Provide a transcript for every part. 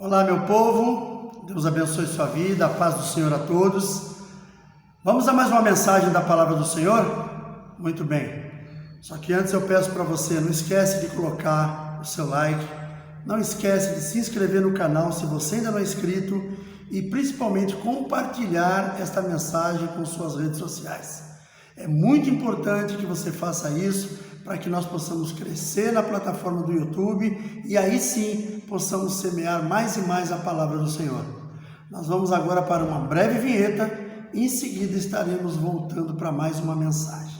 Olá, meu povo, Deus abençoe sua vida, a paz do Senhor a todos. Vamos a mais uma mensagem da palavra do Senhor? Muito bem, só que antes eu peço para você, não esquece de colocar o seu like, não esquece de se inscrever no canal se você ainda não é inscrito e principalmente compartilhar esta mensagem com suas redes sociais. É muito importante que você faça isso para que nós possamos crescer na plataforma do YouTube e aí sim possamos semear mais e mais a palavra do Senhor. Nós vamos agora para uma breve vinheta e em seguida estaremos voltando para mais uma mensagem.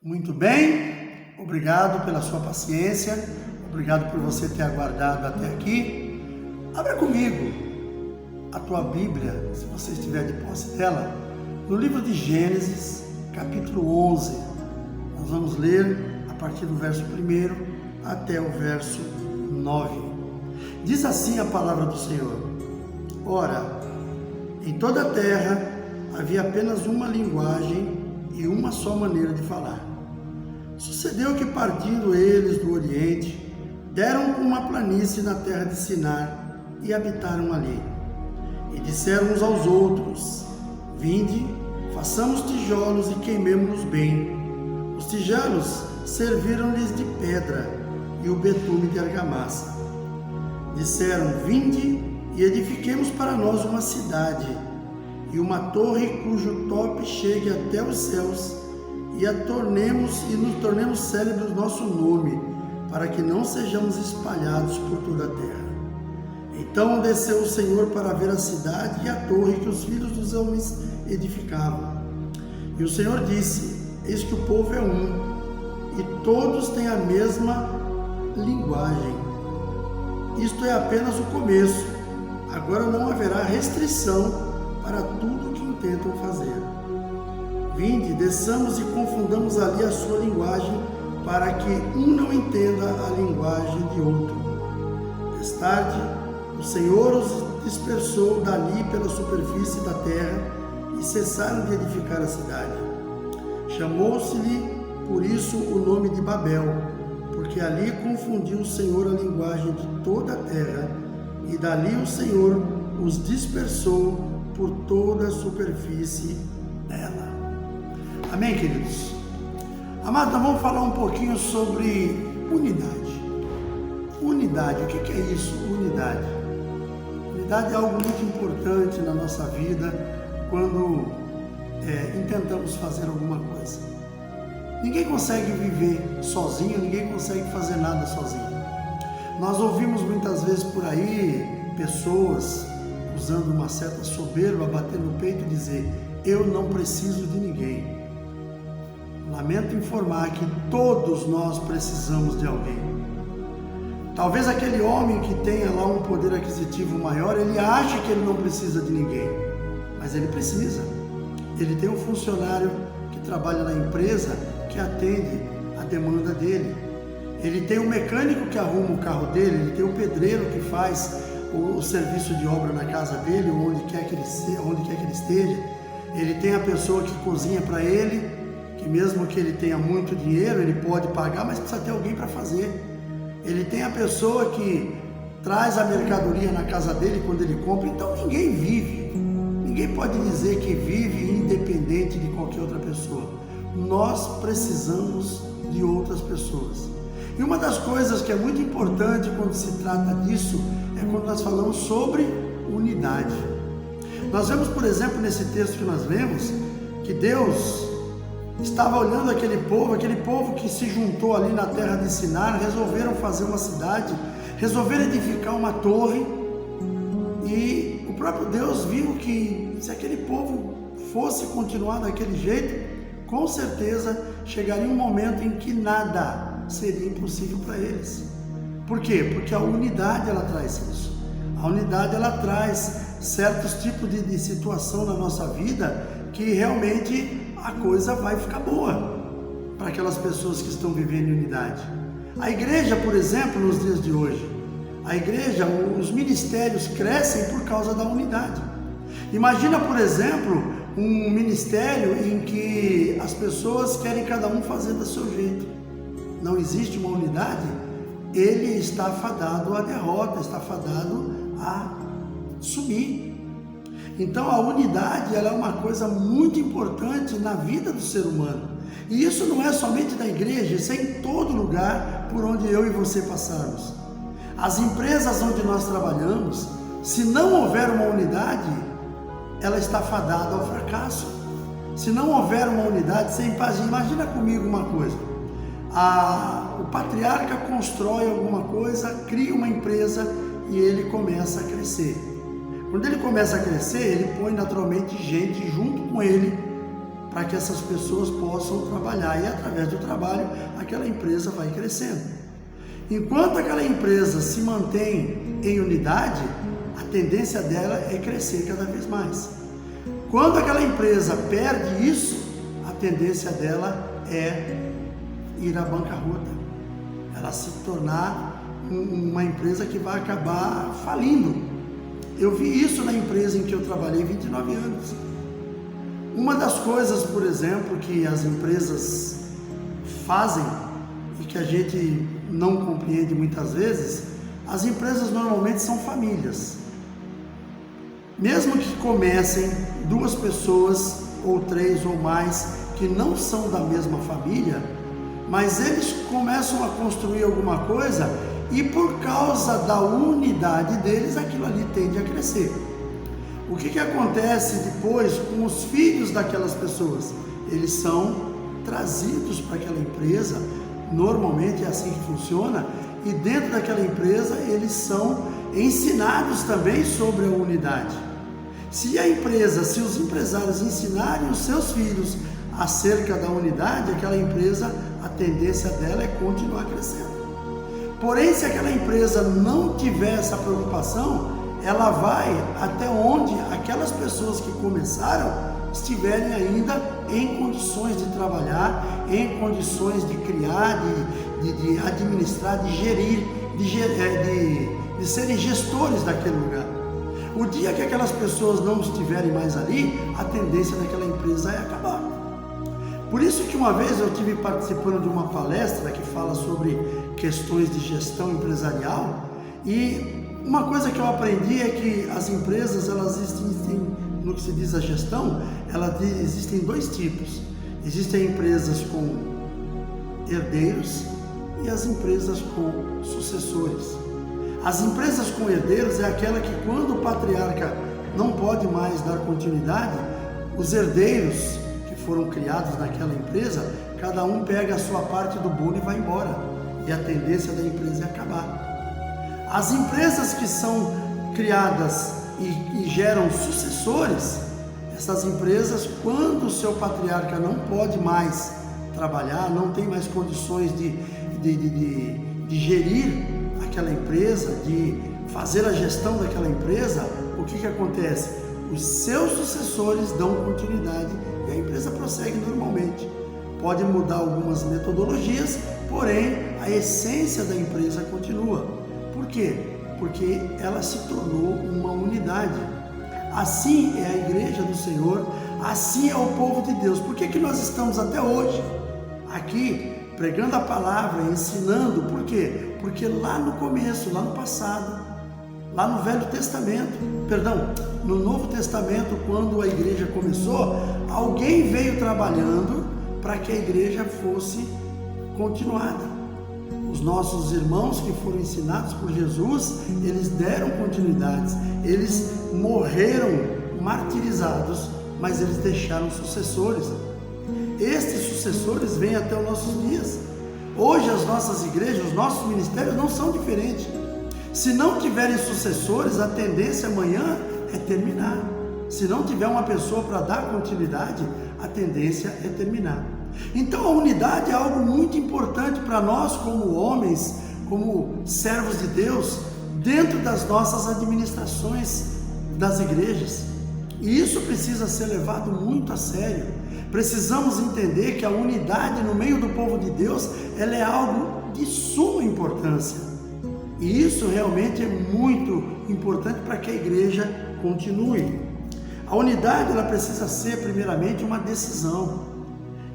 Muito bem, obrigado pela sua paciência, obrigado por você ter aguardado até aqui. Abra comigo a tua Bíblia, se você estiver de posse dela, no livro de Gênesis, capítulo 11. Nós vamos ler a partir do verso 1 até o verso 9. Diz assim a palavra do Senhor: Ora, em toda a terra havia apenas uma linguagem e uma só maneira de falar. Sucedeu que, partindo eles do Oriente, deram uma planície na terra de Sinar e habitaram ali. E disseram uns aos outros: Vinde, façamos tijolos e queimemo-los bem. Os tijolos serviram-lhes de pedra e o betume de argamassa. Disseram: Vinde e edifiquemos para nós uma cidade e uma torre cujo tope chegue até os céus, e nos tornemos célebres nosso nome, para que não sejamos espalhados por toda a terra. Então desceu o Senhor para ver a cidade e a torre que os filhos dos homens edificavam. E o Senhor disse: Eis que o povo é um, e todos têm a mesma linguagem. Isto é apenas o começo. Agora não haverá restrição para tudo o que intentam fazer. Vinde, desçamos e confundamos ali a sua linguagem, para que um não entenda a linguagem de outro. Mais tarde, o Senhor os dispersou dali pela superfície da terra e cessaram de edificar a cidade. Chamou-se-lhe por isso o nome de Babel, porque ali confundiu o Senhor a linguagem de toda a terra, e dali o Senhor os dispersou por toda a superfície dela. Amém, queridos? Amados, nós vamos falar um pouquinho sobre unidade. Unidade, o que é isso? Unidade. Unidade é algo muito importante na nossa vida quando intentamos fazer alguma coisa. Ninguém consegue viver sozinho, ninguém consegue fazer nada sozinho. Nós ouvimos muitas vezes por aí pessoas usando uma certa soberba, bater no peito e dizer: eu não preciso de ninguém. Lamento informar que todos nós precisamos de alguém. Talvez aquele homem que tenha lá um poder aquisitivo maior, ele acha que ele não precisa de ninguém, mas ele precisa. Ele tem um funcionário que trabalha na empresa que atende a demanda dele. Ele tem um mecânico que arruma o carro dele, ele tem um pedreiro que faz o serviço de obra na casa dele, onde quer que ele esteja. Ele tem a pessoa que cozinha para ele, que mesmo que ele tenha muito dinheiro, ele pode pagar, mas precisa ter alguém para fazer. Ele tem a pessoa que traz a mercadoria na casa dele quando ele compra. Então ninguém pode dizer que vive independente de qualquer outra pessoa. Nós precisamos de outras pessoas. E uma das coisas que é muito importante quando se trata disso é quando nós falamos sobre unidade. Nós vemos, por exemplo, nesse texto que nós lemos, que Deus estava olhando aquele povo que se juntou ali na terra de Sinar, resolveram fazer uma cidade, resolveram edificar uma torre, e o próprio Deus viu que se aquele povo fosse continuar daquele jeito, com certeza chegaria um momento em que nada seria impossível para eles. Por quê? Porque a unidade ela traz isso. A unidade ela traz certos tipos de situação na nossa vida que realmente a coisa vai ficar boa para aquelas pessoas que estão vivendo em unidade. A igreja, por exemplo, nos dias de hoje, a igreja, os ministérios crescem por causa da unidade. Imagina, por exemplo, um ministério em que as pessoas querem cada um fazer do seu jeito. Não existe uma unidade, ele está fadado à derrota, está fadado a sumir. Então a unidade, ela é uma coisa muito importante na vida do ser humano. E isso não é somente da igreja, isso é em todo lugar por onde eu e você passarmos. As empresas onde nós trabalhamos, se não houver uma unidade, ela está fadada ao fracasso. Se não houver uma unidade, você imagina comigo uma coisa. O patriarca constrói alguma coisa, cria uma empresa e ele começa a crescer. Quando ele começa a crescer, ele põe naturalmente gente junto com ele para que essas pessoas possam trabalhar, e através do trabalho aquela empresa vai crescendo. Enquanto aquela empresa se mantém em unidade, a tendência dela é crescer cada vez mais. Quando aquela empresa perde isso, a tendência dela é ir à bancarrota, ela se tornar uma empresa que vai acabar falindo. Eu vi isso na empresa em que eu trabalhei 29 anos. Uma das coisas, por exemplo, que as empresas fazem e que a gente não compreende muitas vezes, as empresas normalmente são famílias. Mesmo que comecem duas pessoas, ou três ou mais, que não são da mesma família, mas eles começam a construir alguma coisa e por causa da unidade deles, aquilo ali tende a crescer. O que acontece depois com os filhos daquelas pessoas? Eles são trazidos para aquela empresa, normalmente é assim que funciona, e dentro daquela empresa eles são ensinados também sobre a unidade. Se os empresários ensinarem os seus filhos acerca da unidade, aquela empresa, a tendência dela é continuar crescendo. Porém, se aquela empresa não tiver essa preocupação, ela vai até onde aquelas pessoas que começaram estiverem ainda em condições de trabalhar, em condições de criar, de administrar, de gerir, de serem gestores daquele lugar. O dia que aquelas pessoas não estiverem mais ali, a tendência daquela empresa é acabar. Por isso que uma vez eu estive participando de uma palestra que fala sobre questões de gestão empresarial, e uma coisa que eu aprendi é que as empresas, elas existem, no que se diz a gestão, existem dois tipos. Existem empresas com herdeiros e as empresas com sucessores. As empresas com herdeiros é aquela que, quando o patriarca não pode mais dar continuidade, os herdeiros que foram criados naquela empresa, cada um pega a sua parte do bolo e vai embora, e a tendência da empresa é acabar. As empresas que são criadas e geram sucessores, essas empresas, quando o seu patriarca não pode mais trabalhar, não tem mais condições de gerir aquela empresa, de fazer a gestão daquela empresa, o que acontece? Os seus sucessores dão continuidade e a empresa prossegue normalmente. Pode mudar algumas metodologias, porém a essência da empresa continua. Por quê? Porque ela se tornou uma unidade. Assim é a igreja do Senhor, assim é o povo de Deus. Por que nós estamos até hoje aqui pregando a palavra, ensinando? Por quê? Porque lá no começo, lá no passado, lá no Velho Testamento, no Novo Testamento, quando a igreja começou, alguém veio trabalhando para que a igreja fosse continuada. Os nossos irmãos que foram ensinados por Jesus, eles deram continuidades, eles morreram martirizados, mas eles deixaram sucessores. Estes sucessores vêm até os nossos dias. Hoje as nossas igrejas, os nossos ministérios não são diferentes. Se não tiverem sucessores, a tendência amanhã é terminar. Se não tiver uma pessoa para dar continuidade, a tendência é terminar. Então a unidade é algo muito importante para nós como homens, como servos de Deus, dentro das nossas administrações das igrejas. E isso precisa ser levado muito a sério. Precisamos entender que a unidade no meio do povo de Deus, ela é algo de suma importância. E isso realmente é muito importante para que a igreja continue. A unidade, ela precisa ser primeiramente uma decisão.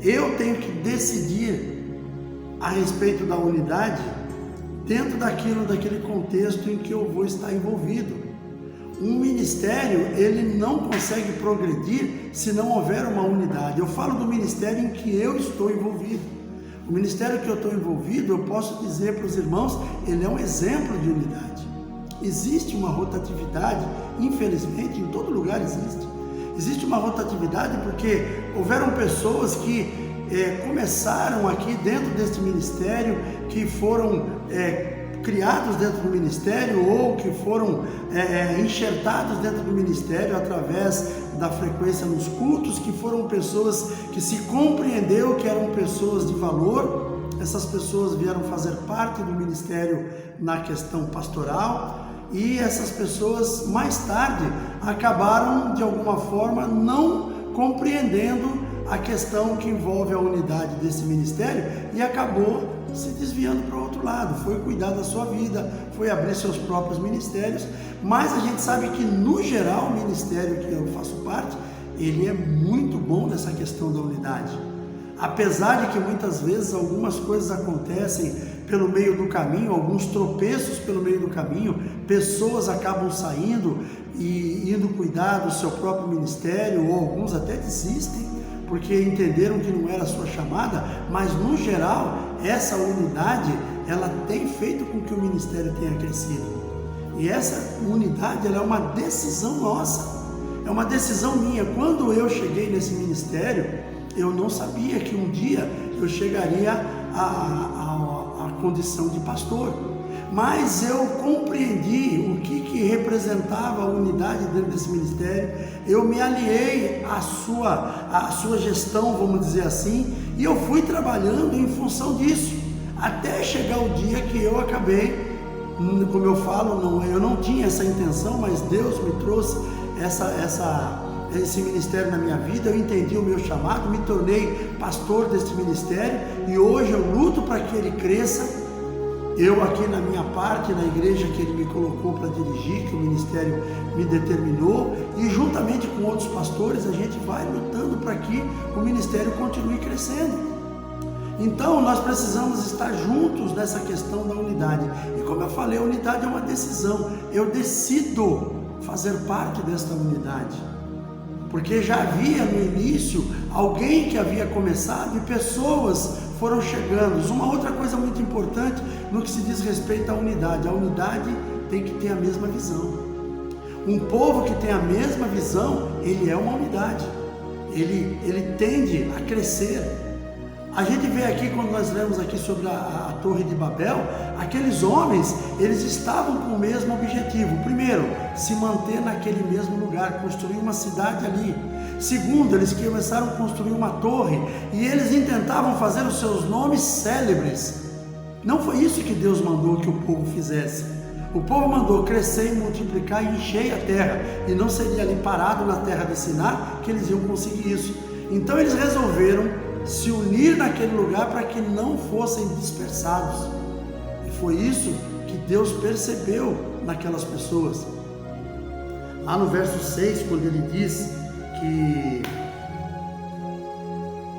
Eu tenho que decidir a respeito da unidade dentro daquele contexto em que eu vou estar envolvido. Um ministério, ele não consegue progredir se não houver uma unidade. Eu falo do ministério em que eu estou envolvido. O ministério que eu estou envolvido, eu posso dizer para os irmãos, ele é um exemplo de unidade. Existe uma rotatividade, infelizmente, em todo lugar existe. Existe uma rotatividade porque houveram pessoas que começaram aqui dentro deste ministério, que foram criados dentro do ministério ou que foram enxertados dentro do ministério através da frequência nos cultos, que foram pessoas que se compreendeu que eram pessoas de valor. Essas pessoas vieram fazer parte do ministério na questão pastoral e essas pessoas mais tarde acabaram de alguma forma não compreendendo a questão que envolve a unidade desse ministério e acabou se desviando para o outro lado, foi cuidar da sua vida, foi abrir seus próprios ministérios, mas a gente sabe que no geral o ministério que eu faço parte, ele é muito bom nessa questão da unidade. Apesar de que muitas vezes algumas coisas acontecem pelo meio do caminho, alguns tropeços pelo meio do caminho, pessoas acabam saindo e indo cuidar do seu próprio ministério, ou alguns até desistem, porque entenderam que não era a sua chamada, mas no geral, essa unidade, ela tem feito com que o ministério tenha crescido. E essa unidade, ela é uma decisão nossa, é uma decisão minha. Quando eu cheguei nesse ministério, eu não sabia que um dia eu chegaria à condição de pastor, mas eu compreendi o que representava a unidade dentro desse ministério, eu me aliei à sua gestão, vamos dizer assim, e eu fui trabalhando em função disso, até chegar o dia que eu acabei, como eu falo, eu não tinha essa intenção, mas Deus me trouxe esse ministério na minha vida, eu entendi o meu chamado, me tornei pastor desse ministério e hoje eu luto para que ele cresça. Eu aqui na minha parte, na igreja que ele me colocou para dirigir, que o ministério me determinou, e juntamente com outros pastores a gente vai lutando para que o ministério continue crescendo. Então nós precisamos estar juntos nessa questão da unidade. E como eu falei, a unidade é uma decisão. Eu decido fazer parte desta unidade. Porque já havia no início alguém que havia começado e pessoas foram chegando. Uma outra coisa muito importante no que se diz respeito à unidade. A unidade tem que ter a mesma visão. Um povo que tem a mesma visão, ele é uma unidade. Ele tende a crescer. A gente vê aqui, quando nós lemos aqui sobre a Torre de Babel, aqueles homens, eles estavam com o mesmo objetivo. Primeiro, se manter naquele mesmo lugar, construir uma cidade ali. Segundo, eles começaram a construir uma torre e eles intentavam fazer os seus nomes célebres. Não foi isso que Deus mandou que o povo fizesse. O povo mandou crescer e multiplicar e encher a terra. E não seria ali parado na terra de Siná que eles iam conseguir isso. Então eles resolveram se unir naquele lugar para que não fossem dispersados. E foi isso que Deus percebeu naquelas pessoas. Lá no verso 6, quando ele diz que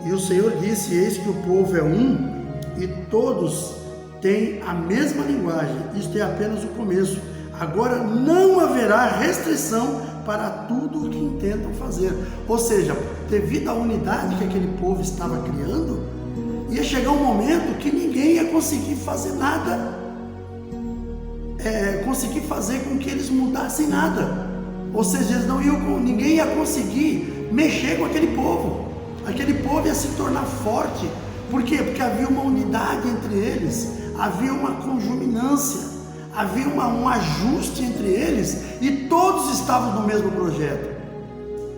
e o Senhor disse, eis que o povo é um e todos têm a mesma linguagem. Isto é apenas o começo. Agora não haverá restrição para tudo o que intentam fazer. Ou seja, devido à unidade que aquele povo estava criando, ia chegar um momento que ninguém ia conseguir fazer nada, conseguir fazer com que eles mudassem nada. Ou seja, ninguém ia conseguir mexer com aquele povo. Aquele povo ia se tornar forte. Por quê? Porque havia uma unidade entre eles, havia uma conjuminância, havia um ajuste entre eles e todos estavam no mesmo projeto.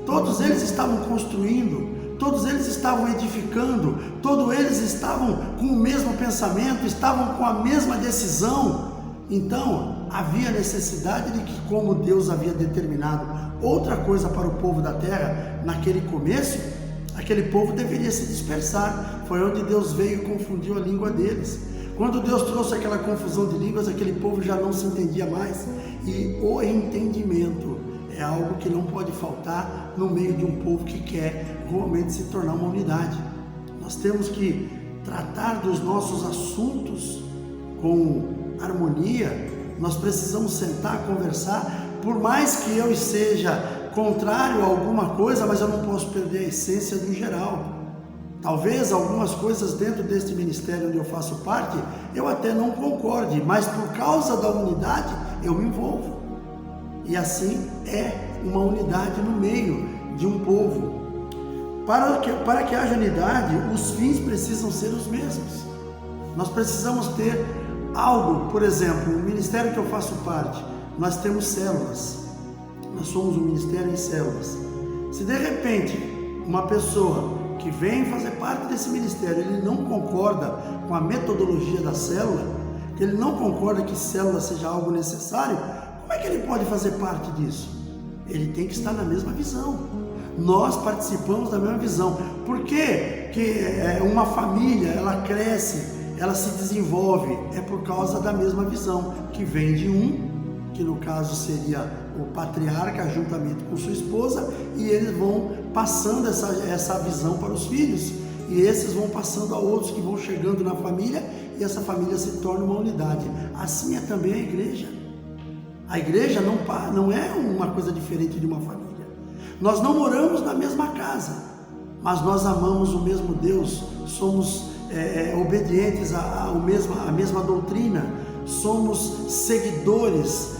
Todos eles estavam construindo, todos eles estavam edificando, todos eles estavam com o mesmo pensamento, estavam com a mesma decisão. Então, havia necessidade de que, como Deus havia determinado outra coisa para o povo da terra naquele começo, aquele povo deveria se dispersar. Foi onde Deus veio e confundiu a língua deles. Quando Deus trouxe aquela confusão de línguas, aquele povo já não se entendia mais. E o entendimento é algo que não pode faltar no meio de um povo que quer realmente se tornar uma unidade. Nós temos que tratar dos nossos assuntos com harmonia. Nós precisamos sentar, conversar. Por mais que eu seja contrário a alguma coisa, mas eu não posso perder a essência do geral. Talvez algumas coisas dentro deste ministério onde eu faço parte, eu até não concorde, mas por causa da unidade, eu me envolvo. E assim é uma unidade no meio de um povo. Para que haja unidade, os fins precisam ser os mesmos. Nós precisamos ter algo, por exemplo, o ministério que eu faço parte, nós temos células. Nós somos um ministério em células. Se de repente uma pessoa que vem fazer parte desse ministério, ele não concorda com a metodologia da célula, que ele não concorda que célula seja algo necessário, como é que ele pode fazer parte disso? Ele tem que estar na mesma visão. Nós participamos da mesma visão. Por que uma família, ela cresce, ela se desenvolve? É por causa da mesma visão, que vem de um, que no caso seria o patriarca juntamente com sua esposa, e eles vão passando essa visão para os filhos, e esses vão passando a outros que vão chegando na família, e essa família se torna uma unidade. Assim é também a igreja. A igreja não é uma coisa diferente de uma família. Nós não moramos na mesma casa, mas nós amamos o mesmo Deus, somos obedientes à mesma doutrina, somos seguidores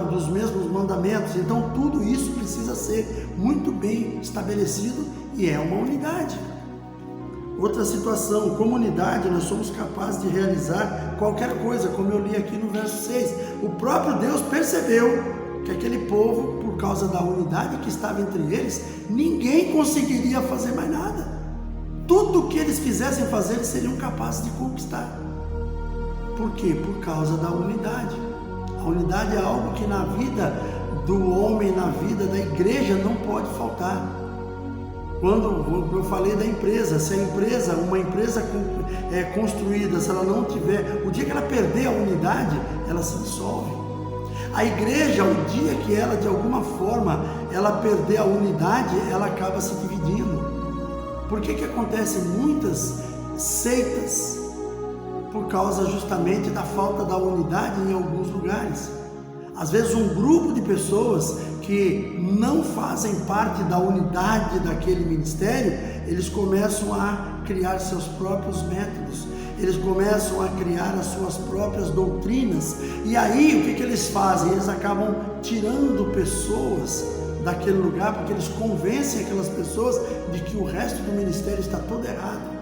dos mesmos mandamentos. Então tudo isso precisa ser muito bem estabelecido e é uma unidade. Outra situação, comunidade, nós somos capazes de realizar qualquer coisa, como eu li aqui no verso 6. O próprio Deus percebeu que aquele povo, por causa da unidade que estava entre eles, ninguém conseguiria fazer mais nada. Tudo que eles quisessem fazer, eles seriam capazes de conquistar. Por quê? Por causa da unidade. A unidade é algo que na vida do homem, na vida da igreja, não pode faltar. Quando eu falei da empresa, se uma empresa construída, se ela não tiver, o dia que ela perder a unidade, ela se dissolve. A igreja, o dia que ela, de alguma forma, ela perder a unidade, ela acaba se dividindo. Por que acontecem muitas seitas? Por causa justamente da falta da unidade em alguns lugares. Às vezes um grupo de pessoas que não fazem parte da unidade daquele ministério, eles começam a criar seus próprios métodos, eles começam a criar as suas próprias doutrinas, e aí o que eles fazem? Eles acabam tirando pessoas daquele lugar, porque eles convencem aquelas pessoas de que o resto do ministério está todo errado.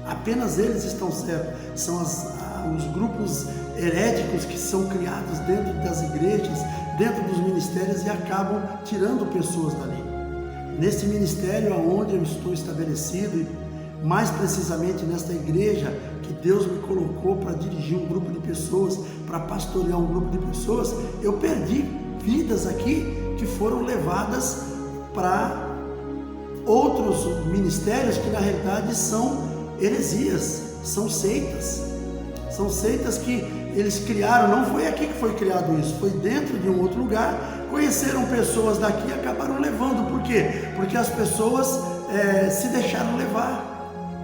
Apenas eles estão certos. São os grupos heréticos que são criados dentro das igrejas, dentro dos ministérios, e acabam tirando pessoas dali. Nesse ministério onde eu estou estabelecido, e mais precisamente nesta igreja que Deus me colocou para dirigir um grupo de pessoas, para pastorear um grupo de pessoas, eu perdi vidas aqui que foram levadas para outros ministérios que na realidade são heresias, são seitas que eles criaram. Não foi aqui que foi criado isso, foi dentro de um outro lugar, conheceram pessoas daqui e acabaram levando. Por quê? Porque as pessoas se deixaram levar.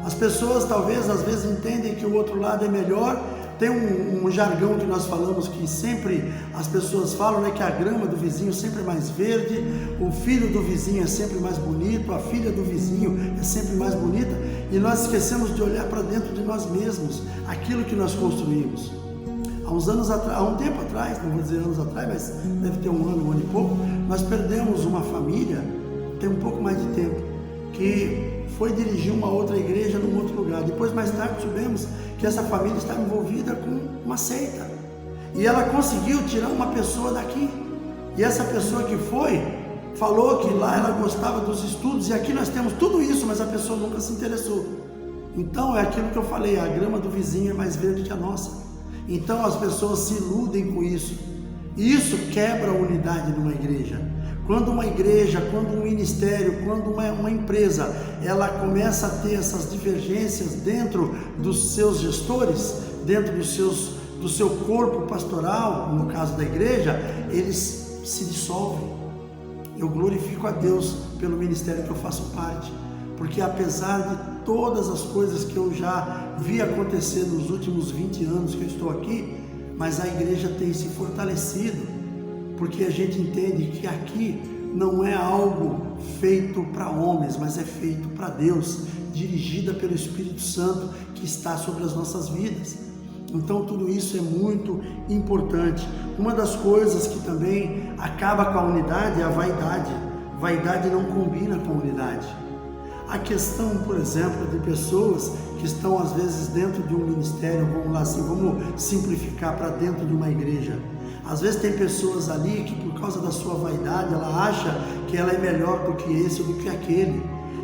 As pessoas talvez às vezes entendem que o outro lado é melhor. Tem um jargão que nós falamos, que sempre as pessoas falam, né, que a grama do vizinho sempre é mais verde, o filho do vizinho é sempre mais bonito, a filha do vizinho é sempre mais bonita, e nós esquecemos de olhar para dentro de nós mesmos, aquilo que nós construímos. Há um tempo atrás, não vou dizer anos atrás, mas deve ter um ano e pouco, nós perdemos uma família, tem um pouco mais de tempo, que foi dirigir uma outra igreja num outro lugar. Depois, mais tarde, soubemos que essa família estava envolvida com uma seita, e ela conseguiu tirar uma pessoa daqui, e essa pessoa que foi, falou que lá ela gostava dos estudos, e aqui nós temos tudo isso, mas a pessoa nunca se interessou. Então é aquilo que eu falei, a grama do vizinho é mais verde que a nossa. Então as pessoas se iludem com isso, e isso quebra a unidade numa igreja. Quando uma igreja, quando um ministério, quando uma empresa, ela começa a ter essas divergências dentro dos seus gestores, dentro do seu corpo pastoral, no caso da igreja, eles se dissolvem. Eu glorifico a Deus pelo ministério que eu faço parte, porque apesar de todas as coisas que eu já vi acontecer nos últimos 20 anos que eu estou aqui, mas a igreja tem se fortalecido, porque a gente entende que aqui não é algo feito para homens, mas é feito para Deus, dirigida pelo Espírito Santo que está sobre as nossas vidas. Então tudo isso é muito importante. Uma das coisas que também acaba com a unidade é a vaidade. Vaidade não combina com a unidade. A questão, por exemplo, de pessoas que estão às vezes dentro de um ministério, vamos lá assim, vamos simplificar para dentro de uma igreja. Às vezes tem pessoas ali que por causa da sua vaidade, ela acha que ela é melhor do que esse ou do que aquele.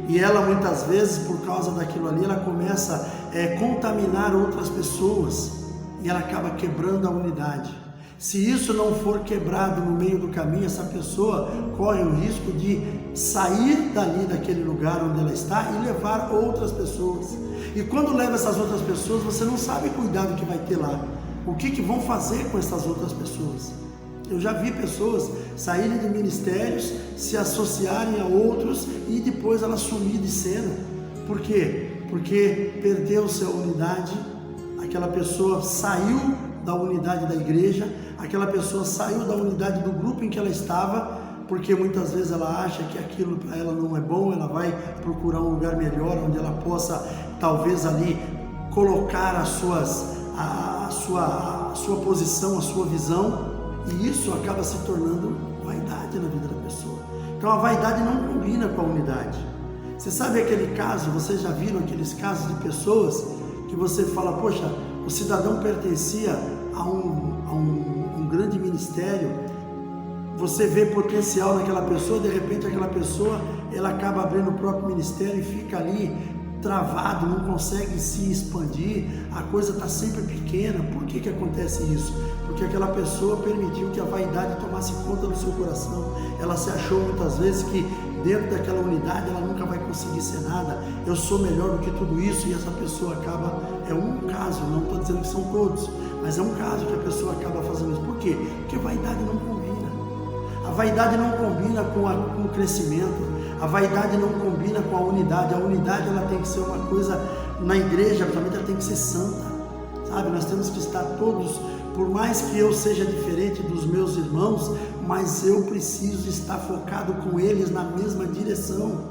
E ela muitas vezes, por causa daquilo ali, ela começa a contaminar outras pessoas. E ela acaba quebrando a unidade. Se isso não for quebrado no meio do caminho, essa pessoa corre o risco de sair dali, daquele lugar onde ela está, e levar outras pessoas. E quando leva essas outras pessoas, você não sabe o cuidado que vai ter lá. O que vão fazer com essas outras pessoas? Eu já vi pessoas saírem de ministérios, se associarem a outros e depois ela sumir de cena. Por quê? Porque perdeu-se a unidade, aquela pessoa saiu da unidade da igreja, aquela pessoa saiu da unidade do grupo em que ela estava, porque muitas vezes ela acha que aquilo para ela não é bom, ela vai procurar um lugar melhor, onde ela possa talvez ali colocar a sua posição, a sua visão, e isso acaba se tornando vaidade na vida da pessoa. Então a vaidade não combina com a unidade. Você sabe aquele caso, vocês já viram aqueles casos de pessoas que você fala, poxa, o cidadão pertencia a um grande ministério, você vê potencial naquela pessoa, de repente aquela pessoa, ela acaba abrindo o próprio ministério e fica ali travado, não consegue se expandir, a coisa está sempre pequena. Por que acontece isso? Porque aquela pessoa permitiu que a vaidade tomasse conta do seu coração. Ela se achou muitas vezes que dentro daquela unidade ela nunca vai conseguir ser nada, eu sou melhor do que tudo isso, e essa pessoa acaba, é um caso, não estou dizendo que são todos, mas é um caso que a pessoa acaba fazendo isso. Por quê? Porque a vaidade não combina. A vaidade não combina com o crescimento. A vaidade não combina com a unidade. A unidade ela tem que ser uma coisa, na igreja, principalmente, ela tem que ser santa, sabe? Nós temos que estar todos, por mais que eu seja diferente dos meus irmãos, mas eu preciso estar focado com eles na mesma direção.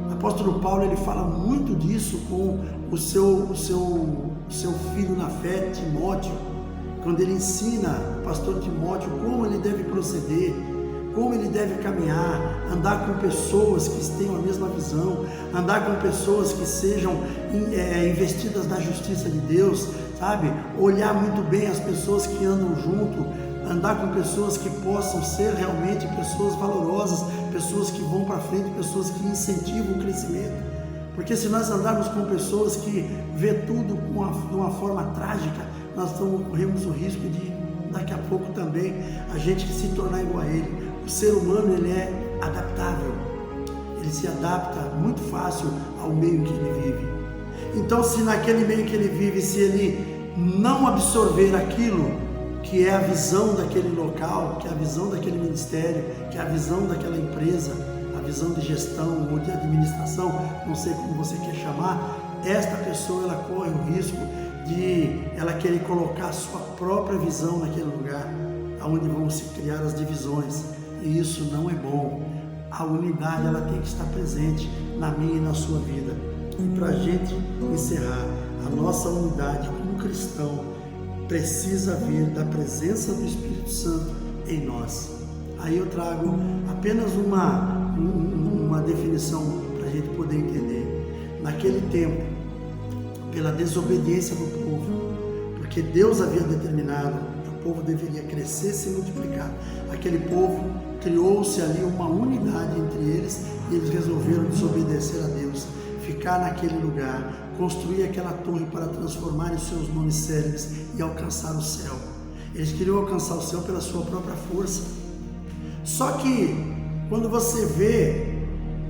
O apóstolo Paulo, ele fala muito disso com o seu filho na fé, Timóteo, quando ele ensina o pastor Timóteo como ele deve proceder, como ele deve caminhar, andar com pessoas que tenham a mesma visão, andar com pessoas que sejam investidas na justiça de Deus, sabe? Olhar muito bem as pessoas que andam junto, andar com pessoas que possam ser realmente pessoas valorosas, pessoas que vão para frente, pessoas que incentivam o crescimento. Porque se nós andarmos com pessoas que vê tudo de uma forma trágica, nós corremos o risco de, daqui a pouco também, a gente se tornar igual a ele. O ser humano, ele é adaptável, ele se adapta muito fácil ao meio em que ele vive. Então, se naquele meio que ele vive, se ele não absorver aquilo que é a visão daquele local, que é a visão daquele ministério, que é a visão daquela empresa, a visão de gestão ou de administração, não sei como você quer chamar, esta pessoa, ela corre o risco de ela querer colocar a sua própria visão naquele lugar, onde vão se criar as divisões, e isso não é bom. A unidade, ela tem que estar presente na minha e na sua vida. E para a gente encerrar, a nossa unidade como cristão precisa vir da presença do Espírito Santo em nós. Aí eu trago apenas uma definição para a gente poder entender. Naquele tempo, pela desobediência do povo, porque Deus havia determinado que o povo deveria crescer e se multiplicar, aquele povo criou-se ali uma unidade entre eles e eles resolveram desobedecer a Deus, ficar naquele lugar, construir aquela torre para transformar os seus nomes célebres e alcançar o céu. Eles queriam alcançar o céu pela sua própria força. Só que Quando você vê,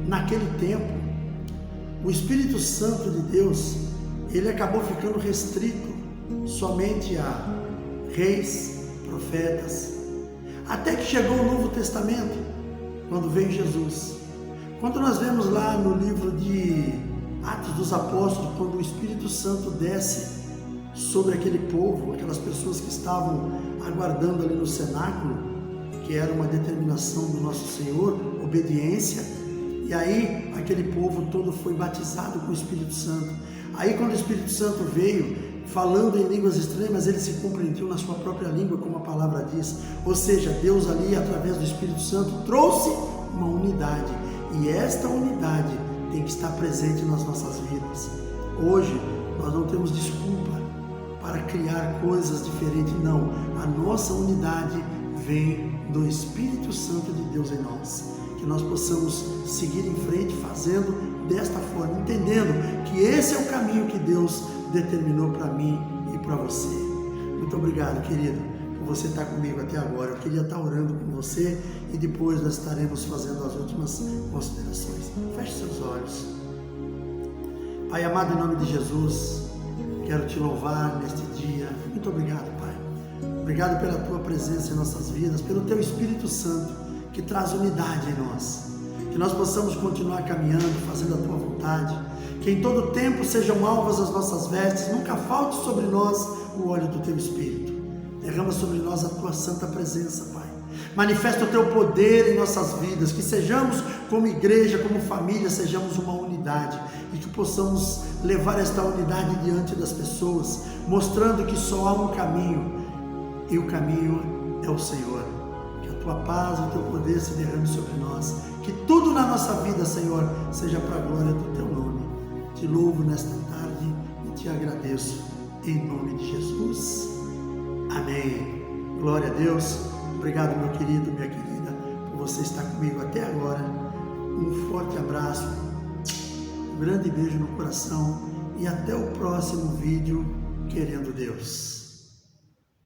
naquele tempo, o Espírito Santo de Deus, ele acabou ficando restrito somente a reis, profetas, até que chegou o Novo Testamento, quando veio Jesus. Quando nós vemos lá no livro de Atos dos Apóstolos, quando o Espírito Santo desce sobre aquele povo, aquelas pessoas que estavam aguardando ali no cenáculo, que era uma determinação do nosso Senhor, obediência, e aí aquele povo todo foi batizado com o Espírito Santo. Aí quando o Espírito Santo veio, falando em línguas estranhas, ele se compreendiu na sua própria língua, como a palavra diz. Ou seja, Deus ali, através do Espírito Santo, trouxe uma unidade, e esta unidade tem que estar presente nas nossas vidas. Hoje nós não temos desculpa para criar coisas diferentes, não. A nossa unidade vem do Espírito Santo de Deus em nós. Que nós possamos seguir em frente fazendo desta forma, entendendo que esse é o caminho que Deus determinou para mim e para você. Muito obrigado, querido, por você estar comigo até agora. Eu queria estar orando com você e depois nós estaremos fazendo as últimas considerações. Feche seus olhos. Pai amado, em nome de Jesus, quero te louvar neste dia. Muito obrigado, Pai. Obrigado pela tua presença em nossas vidas, pelo teu Espírito Santo que traz unidade em nós. Que nós possamos continuar caminhando, fazendo a tua vontade. Que em todo tempo sejam alvas as nossas vestes, nunca falte sobre nós o óleo do teu Espírito. Derrama sobre nós a tua santa presença, Pai. Manifesta o teu poder em nossas vidas, que sejamos como igreja, como família, sejamos uma unidade e que possamos levar esta unidade diante das pessoas, mostrando que só há um caminho e o caminho é o Senhor. Que a tua paz e o teu poder se derrame sobre nós, que tudo na nossa vida, Senhor, seja para a glória do teu nome. Te louvo nesta tarde e te agradeço em nome de Jesus. Amém. Glória a Deus. Obrigado, meu querido, minha querida, por você estar comigo até agora. Um forte abraço, um grande beijo no coração e até o próximo vídeo, querendo Deus.